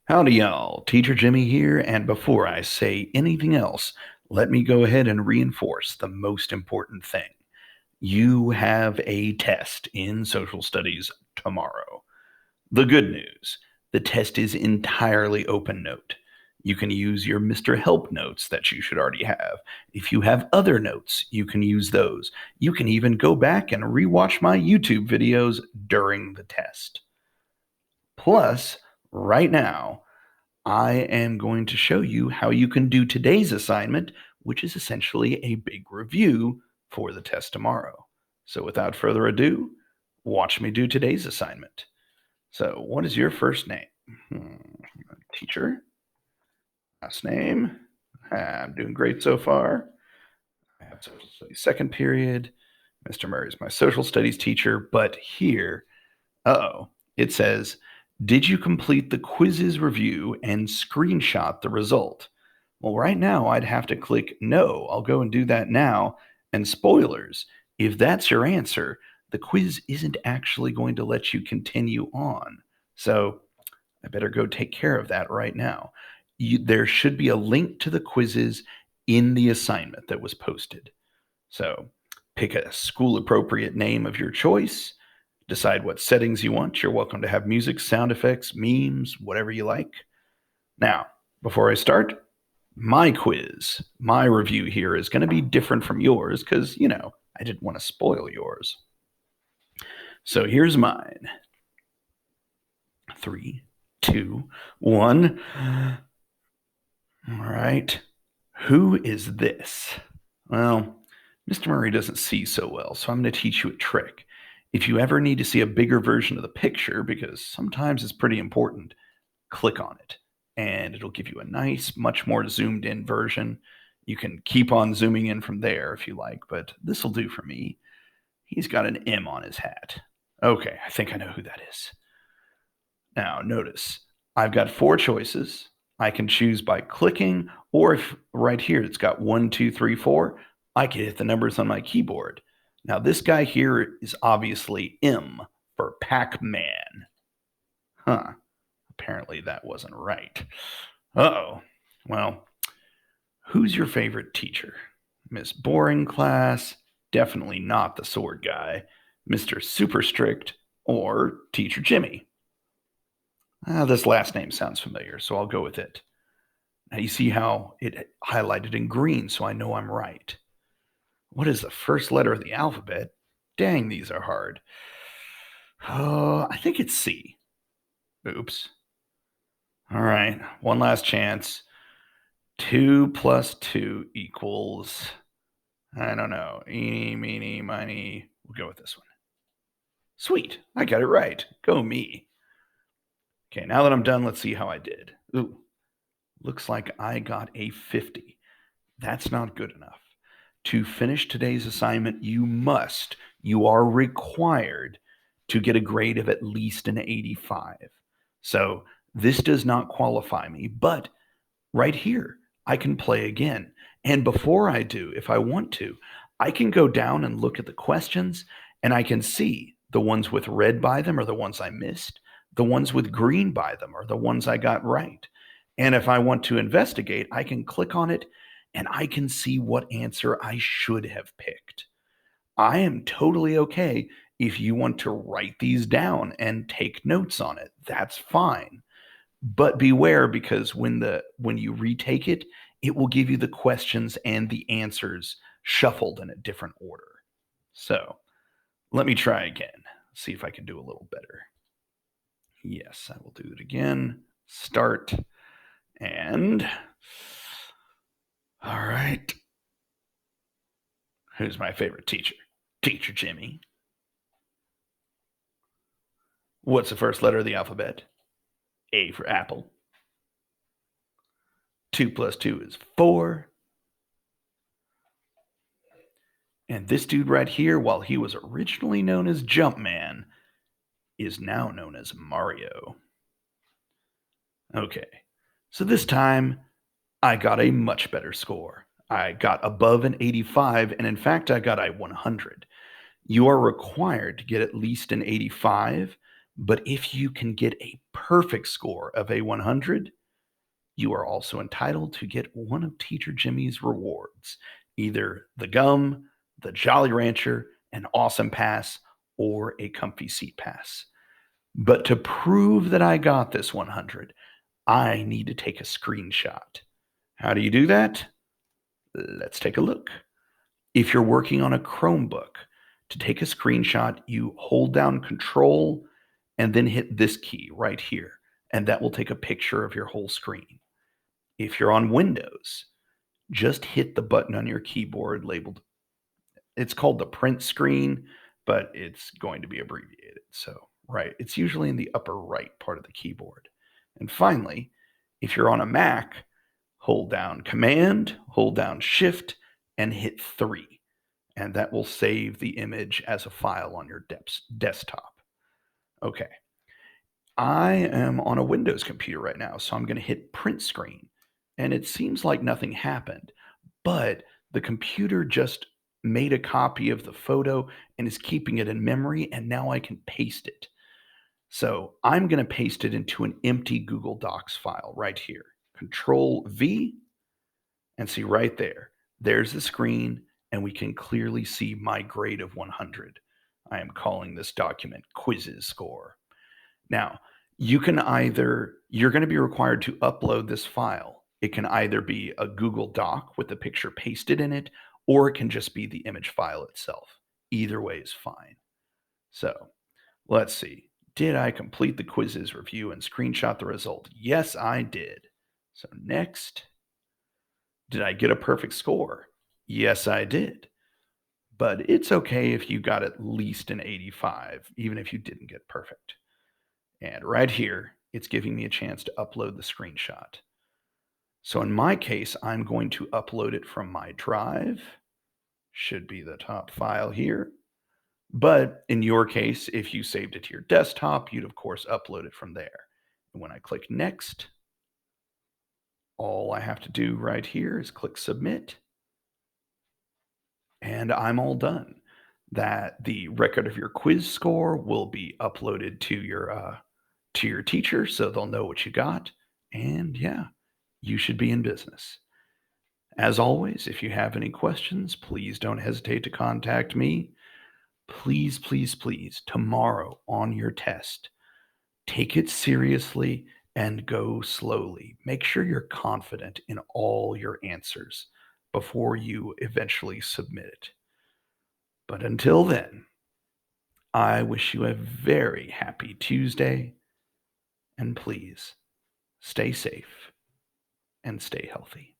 Howdy, y'all. Teacher Jimmy here, and before I say anything else, let me go ahead and reinforce the most important thing. You have a test in social studies tomorrow. The good news, the test is entirely open note. You can use your Mr. Help notes that you should already have. If you have other notes, you can use those. You can even go back and rewatch my YouTube videos during the test. Plus, right now, I am going to show you how you can do today's assignment, which is essentially a big review for the test tomorrow. So without further ado, watch me do today's assignment. So what is your first name? Teacher. Last name. I'm doing great so far. I have social studies second period. Mr. Murray is my social studies teacher, but here, it says, did you complete the Quizizz review and screenshot the result? Well, right now I'd have to click no. I'll go and do that now. And spoilers, if that's your answer, the quiz isn't actually going to let you continue on. So I better go take care of that right now. There should be a link to the quizzes in the assignment that was posted. So pick a school appropriate name of your choice. Decide what settings you want. You're welcome to have music, sound effects, memes, whatever you like. Now, before I start, my quiz, my review here is going to be different from yours because, I didn't want to spoil yours. So here's mine. 3, 2, 1. All right. Who is this? Well, Mr. Murray doesn't see so well, so I'm going to teach you a trick. If you ever need to see a bigger version of the picture, because sometimes it's pretty important, click on it, and it'll give you a nice, much more zoomed in version. You can keep on zooming in from there if you like, but this will do for me. He's got an M on his hat. Okay, I think I know who that is. Now, notice, I've got 4 choices. I can choose by clicking, or if right here it's got 1, 2, 3, 4, I can hit the numbers on my keyboard. Now, this guy here is obviously M for Pac-Man. Apparently that wasn't right. Uh-oh. Well, who's your favorite teacher? Miss Boring Class? Definitely not the sword guy. Mr. Super Strict? Or Teacher Jimmy? This last name sounds familiar, so I'll go with it. Now you see how it highlighted in green, so I know I'm right. What is the first letter of the alphabet? Dang, these are hard. I think it's C. Oops. All right, one last chance. 2 plus 2 equals, I don't know, eeny, meeny, miny. We'll go with this one. Sweet, I got it right. Go me. Okay, now that I'm done, let's see how I did. Ooh, looks like I got a 50. That's not good enough. To finish today's assignment, you are required to get a grade of at least an 85. So this does not qualify me, but right here, I can play again. And before I do, if I want to, I can go down and look at the questions, and I can see the ones with red by them are the ones I missed. The ones with green by them are the ones I got right. And if I want to investigate, I can click on it and I can see what answer I should have picked. I am totally okay if you want to write these down and take notes on it. That's fine. But beware, because when you retake it, it will give you the questions and the answers shuffled in a different order. So let me try again. See if I can do a little better. Yes, I will do it again. Start. And all right. Who's my favorite teacher? Teacher Jimmy. What's the first letter of the alphabet? A for apple. 2 plus 2 is 4. And this dude right here, while he was originally known as Jumpman, is now known as Mario. Okay, so this time I got a much better score. I got above an 85, and in fact, I got a 100. You are required to get at least an 85, But if you can get a perfect score of a 100, you are also entitled to get one of Teacher Jimmy's rewards, either the gum, the Jolly Rancher, an awesome pass, or a comfy seat pass. But to prove that I got this 100, I need to take a screenshot. How do you do that? Let's take a look. If you're working on a Chromebook, to take a screenshot, you hold down Control and then hit this key right here, and that will take a picture of your whole screen. If you're on Windows, just hit the button on your keyboard labeled, it's called the print screen, but it's going to be abbreviated. So, right, it's usually in the upper right part of the keyboard. And finally, if you're on a Mac, hold down Command, hold down Shift, and hit 3. And that will save the image as a file on your desktop. Okay. I am on a Windows computer right now, so I'm going to hit print screen. And it seems like nothing happened, but the computer just made a copy of the photo and is keeping it in memory, and now I can paste it. So I'm going to paste it into an empty Google Docs file right here. Control V, and see right there. There's the screen, and we can clearly see my grade of 100. I am calling this document Quizizz score. Now, you're going to be required to upload this file. It can either be a Google Doc with the picture pasted in it, or it can just be the image file itself. Either way is fine. So let's see. Did I complete the Quizizz review and screenshot the result? Yes, I did. So next, did I get a perfect score? Yes, I did. But it's okay if you got at least an 85, even if you didn't get perfect. And right here, it's giving me a chance to upload the screenshot. So in my case, I'm going to upload it from my drive. Should be the top file here. But in your case, if you saved it to your desktop, you'd of course upload it from there. And when I click next, all I have to do right here is click submit. And I'm all done. That the record of your quiz score will be uploaded to your teacher so they'll know what you got. And yeah, you should be in business. As always, if you have any questions, please don't hesitate to contact me. Please, please, please, tomorrow on your test, take it seriously and go slowly. Make sure you're confident in all your answers before you eventually submit it. But until then, I wish you a very happy Tuesday, and please stay safe and stay healthy.